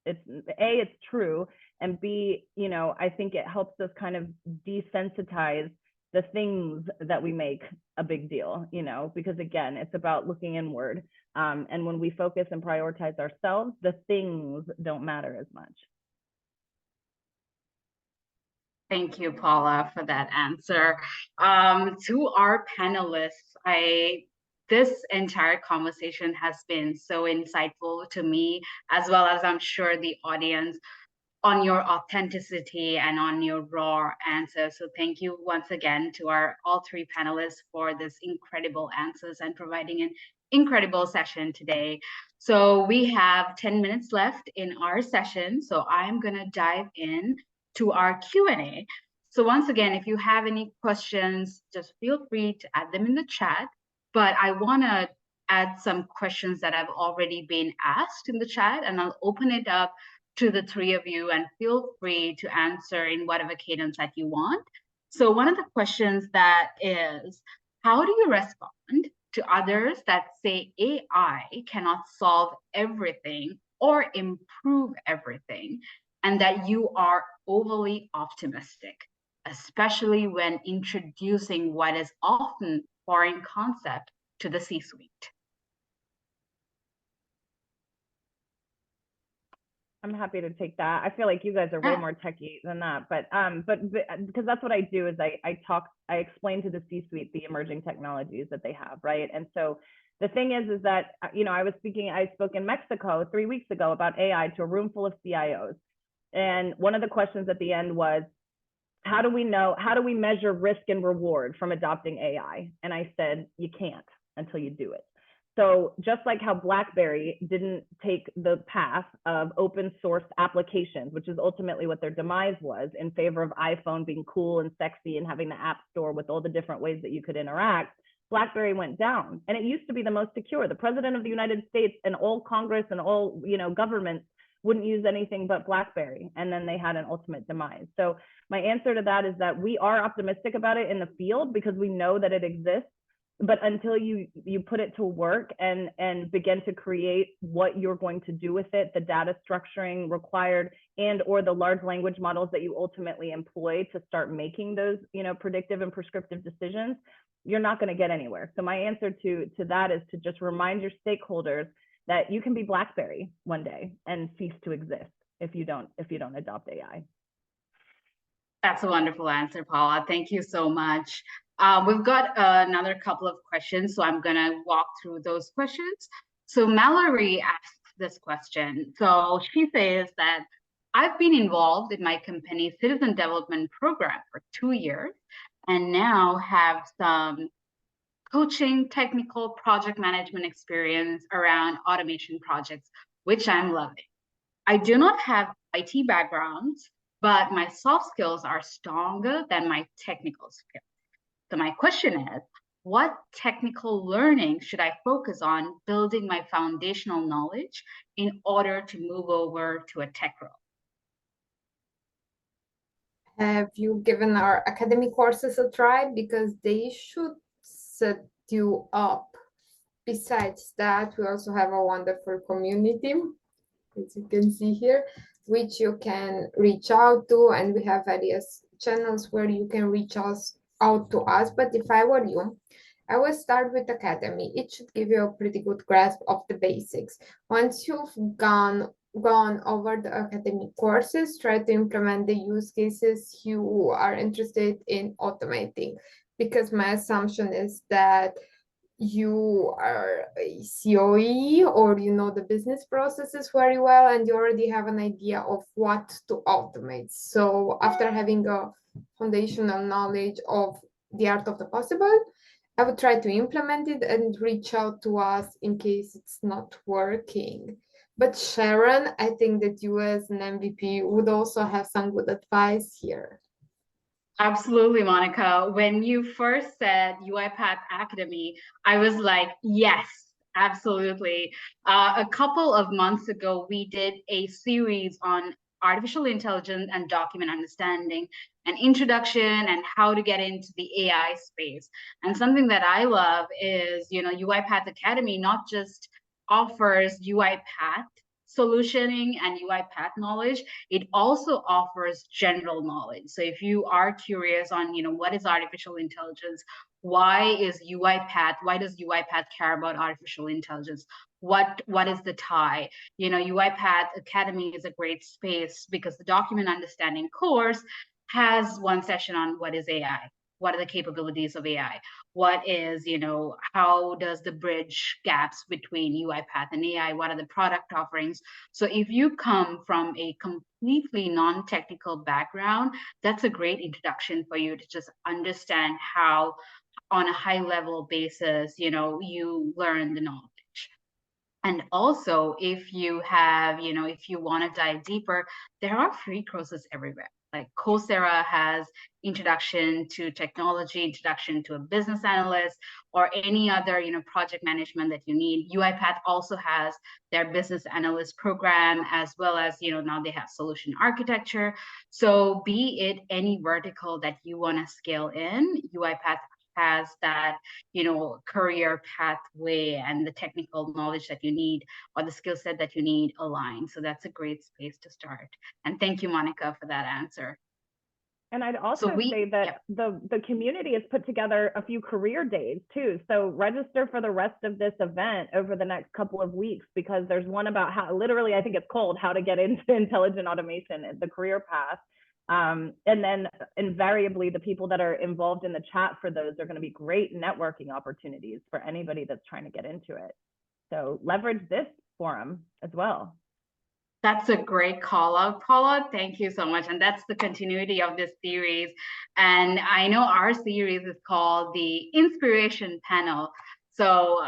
it's true. And B, I think it helps us kind of desensitize the things that we make a big deal, because again, it's about looking inward. And when we focus and prioritize ourselves, the things don't matter as much.
Thank you, Paula, for that answer. To our panelists, this entire conversation has been so insightful to me, as well as I'm sure the audience, on your authenticity and on your raw answers. So thank you once again to all three panelists for this incredible answers and providing an incredible session today. So we have 10 minutes left in our session. So I'm gonna dive in to our Q&A. So once again, if you have any questions, just feel free to add them in the chat. But I wanna add some questions that have already been asked in the chat, and I'll open it up to the three of you, and feel free to answer in whatever cadence that you want. So one of the questions that is, how do you respond to others that say AI cannot solve everything or improve everything, and that you are overly optimistic, especially when introducing what is often foreign concept to the C-suite?
I'm happy to take that. I feel like you guys are way more techie than that, but because that's what I do is I explain to the C-suite the emerging technologies that they have, right? And so the thing is that, I spoke in Mexico 3 weeks ago about AI to a room full of CIOs. And one of the questions at the end was, how do we measure risk and reward from adopting AI? And I said, you can't until you do it. So just like how BlackBerry didn't take the path of open source applications, which is ultimately what their demise was, in favor of iPhone being cool and sexy and having the app store with all the different ways that you could interact, BlackBerry went down. And it used to be the most secure. The president of the United States and all Congress and all governments wouldn't use anything but BlackBerry. And then they had an ultimate demise. So my answer to that is that we are optimistic about it in the field because we know that it exists. But until you put it to work and begin to create what you're going to do with it, the data structuring required or the large language models that you ultimately employ to start making those predictive and prescriptive decisions, you're not going to get anywhere. So my answer to that is to just remind your stakeholders that you can be BlackBerry one day and cease to exist if you don't adopt AI.
That's a wonderful answer, Paula. Thank you so much. We've got another couple of questions, so I'm going to walk through those questions. So Mallory asked this question. So she says that I've been involved in my company's citizen development program for 2 years and now have some coaching, technical, project management experience around automation projects, which I'm loving. I do not have IT backgrounds, but my soft skills are stronger than my technical skills. So my question is, what technical learning should I focus on building my foundational knowledge in order to move over to a tech role?
Have you given our academy courses a try? Because they should set you up. Besides that, we also have a wonderful community, as you can see here, which you can reach out to, and we have various channels where you can reach out to us. But if I were you, I would start with Academy. It should give you a pretty good grasp of the basics. Once you've gone over the academic courses, try to implement the use cases you are interested in automating, because my assumption is that you are a COE or you know the business processes very well and you already have an idea of what to automate. So after having a foundational knowledge of the art of the possible I would try to implement it and reach out to us in case it's not working. But Sharon, I think that you as an MVP would also have some good advice here.
Absolutely, Monica. When you first said UiPath Academy, I was like, yes, absolutely. A couple of months ago, we did a series on artificial intelligence and document understanding, an introduction and how to get into the AI space. And something that I love is, UiPath Academy not just offers UiPath solutioning and UiPath knowledge, it also offers general knowledge. So if you are curious on, what is artificial intelligence, why does UiPath care about artificial intelligence? What is the tie? UiPath Academy is a great space because the document understanding course has one session on what is AI. What are the capabilities of AI? What is, how does the bridge gaps between UiPath and AI? What are the product offerings? So if you come from a completely non-technical background, that's a great introduction for you to just understand how, on a high level basis, you learn the knowledge. And also, if you have, if you want to dive deeper, there are free courses everywhere. Like Coursera has introduction to technology, introduction to a business analyst, or any other, project management that you need. UiPath also has their business analyst program, as well as, now they have solution architecture. So be it any vertical that you want to scale in, UiPath has that, career pathway and the technical knowledge that you need or the skill set that you need aligned. So that's a great space to start. And thank you, Monica, for that answer.
And I'd also say that the community has put together a few career days too. So register for the rest of this event over the next couple of weeks, because there's one about how, literally, I think it's called How to Get into Intelligent Automation, the career path. And then invariably the people that are involved in the chat for those are going to be great networking opportunities for anybody that's trying to get into it. So leverage this forum as well.
That's a great call out, Paula. Thank you so much. And that's the continuity of this series. And I know our series is called the Inspiration Panel. So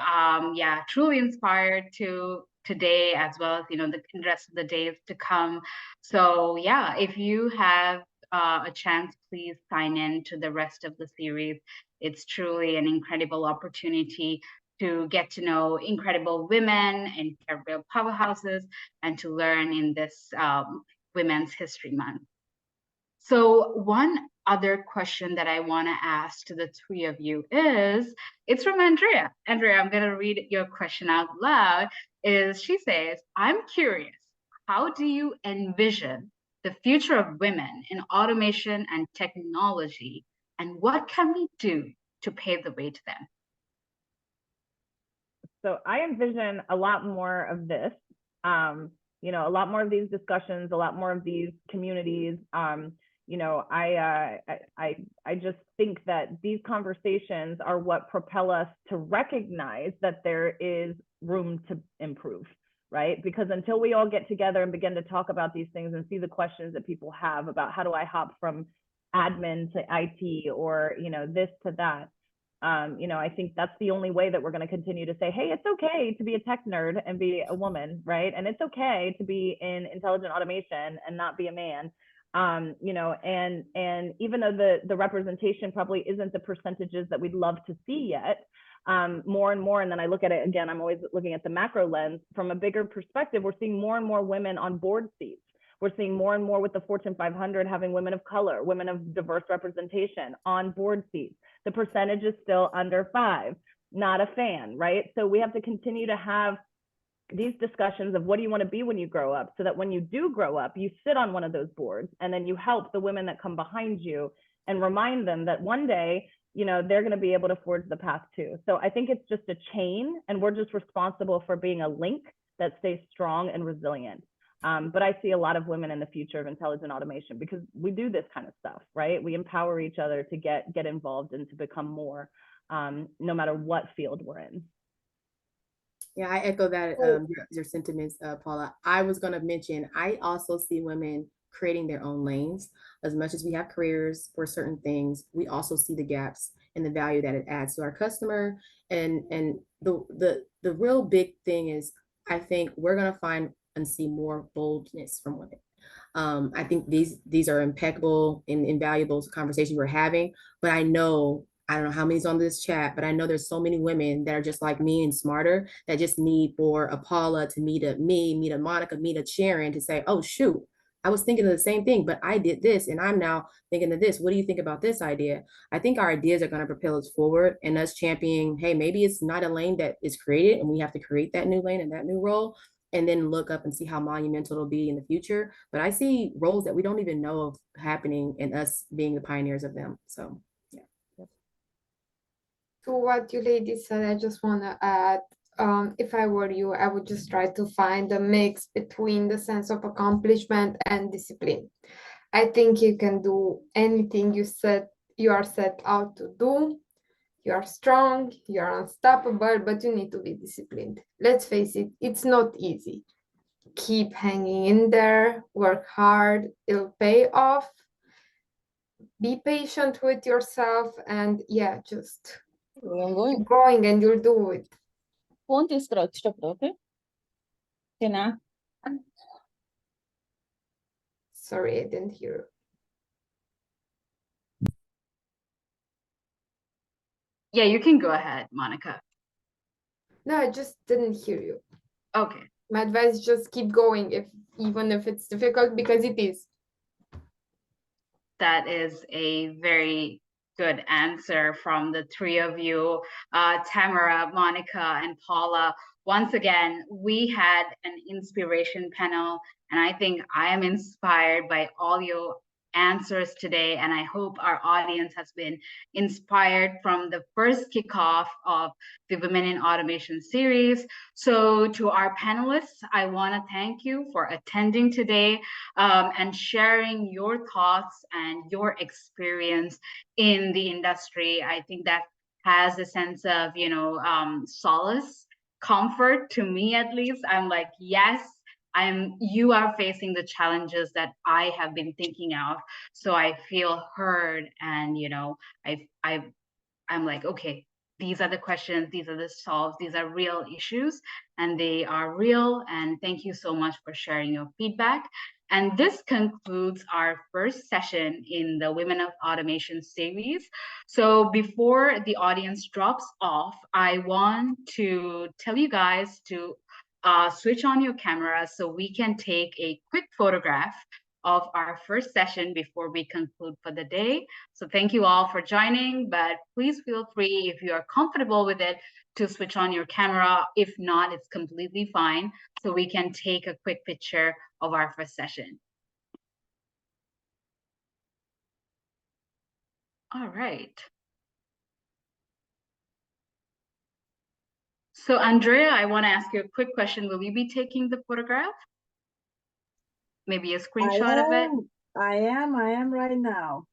yeah, truly inspired to today, as well as, the rest of the days to come. So yeah, if you have a chance, please sign in to the rest of the series. It's truly an incredible opportunity to get to know incredible women and real powerhouses, and to learn in this Women's History Month. So one other question that I want to ask to the three of you is, it's from Andrea. Andrea, I'm going to read your question out loud. She says, I'm curious, how do you envision the future of women in automation and technology, and what can we do to pave the way to them?
So I envision a lot more of this, a lot more of these discussions, a lot more of these communities. I just think that these conversations are what propel us to recognize that there is room to improve, right? Because until we all get together and begin to talk about these things and see the questions that people have about how do I hop from admin to IT, or, this to that, I think that's the only way that we're going to continue to say, hey, it's okay to be a tech nerd and be a woman, right? And it's okay to be in intelligent automation and not be a man. And even though the representation probably isn't the percentages that we'd love to see yet, more and more, and then I look at it again, I'm always looking at the macro lens from a bigger perspective, we're seeing more and more women on board seats. We're seeing more and more with the Fortune 500 having women of color, women of diverse representation on board seats. The percentage is still under 5, not a fan, right? So we have to continue to have these discussions of what do you want to be when you grow up, so that when you do grow up, you sit on one of those boards and then you help the women that come behind you and remind them that one day, they're going to be able to forge the path too. So I think it's just a chain, and we're just responsible for being a link that stays strong and resilient. But I see a lot of women in the future of intelligent automation because we do this kind of stuff, right? We empower each other to get involved and to become more, no matter what field we're in.
Yeah, I echo that, your sentiments, Paula. I was going to mention, I also see women creating their own lanes. As much as we have careers for certain things, we also see the gaps and the value that it adds to our customer. And the real big thing is, I think we're gonna find and see more boldness from women. I think these are impeccable and invaluable conversations we're having, but I don't know how many's on this chat, but I know there's so many women that are just like me and smarter, that just need for a Paula to meet a Monica, meet a Sharon to say, oh shoot, I was thinking of the same thing, but I did this and I'm now thinking of this. What do you think about this idea? I think our ideas are going to propel us forward, and us championing, hey, maybe it's not a lane that is created and we have to create that new lane and that new role, and then look up and see how monumental it'll be in the future. But I see roles that we don't even know of happening, and us being the pioneers of them. So yeah.
To what you ladies said, I just want to add, if I were you, I would just try to find a mix between the sense of accomplishment and discipline. I think you can do anything you are set out to do. You are strong, you are unstoppable, but you need to be disciplined. Let's face it, it's not easy. Keep hanging in there, work hard, it'll pay off. Be patient with yourself, and yeah, just keep going and you'll do it.
Phone తీసుకురా okay? Tina?
Sorry, I didn't hear.
Yeah, you can go ahead, Monica.
No, I just didn't hear you.
Okay.
My advice is just keep going, even if it's difficult, because it is.
That is a very good answer from the three of you, Tamara, Monica, and Paula. Once again, we had an inspiration panel, and I think I am inspired by all your answers today, and I hope our audience has been inspired from the first kickoff of the Women in Automation series. So to our panelists, I want to thank you for attending today and sharing your thoughts and your experience in the industry. I think that has a sense of, solace, comfort to me, at least. I'm like, yes, you are facing the challenges that I have been thinking of. So I feel heard, and I'm like, okay, these are the questions, these are the solves, these are real issues, and they are real. And thank you so much for sharing your feedback. And this concludes our first session in the Women of Automation series. So before the audience drops off, I want to tell you guys to switch on your camera so we can take a quick photograph of our first session before we conclude for the day. So thank you all for joining, but please feel free, if you are comfortable with it, to switch on your camera. If not, it's completely fine. So we can take a quick picture of our first session. All right. So Andrea, I want to ask you a quick question. Will you be taking the photograph? Maybe a screenshot of it?
I am right now.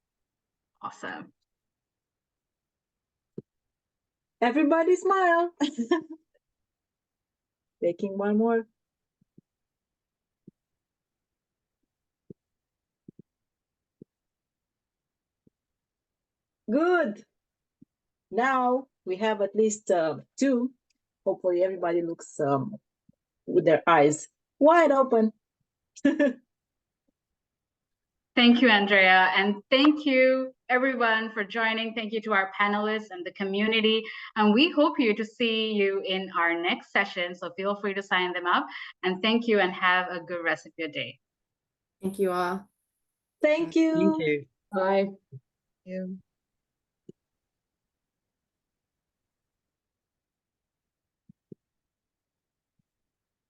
Awesome.
Everybody smile. Taking one more. Good. Now we have at least two. Hopefully everybody looks with their eyes wide open.
Thank you, Andrea. And thank you, everyone, for joining. Thank you to our panelists and the community. And we hope to see you in our next session. So feel free to sign them up. And thank you, and have a good rest of your day.
Thank you all.
Thank you.
Thank you.
Bye.
Thank you.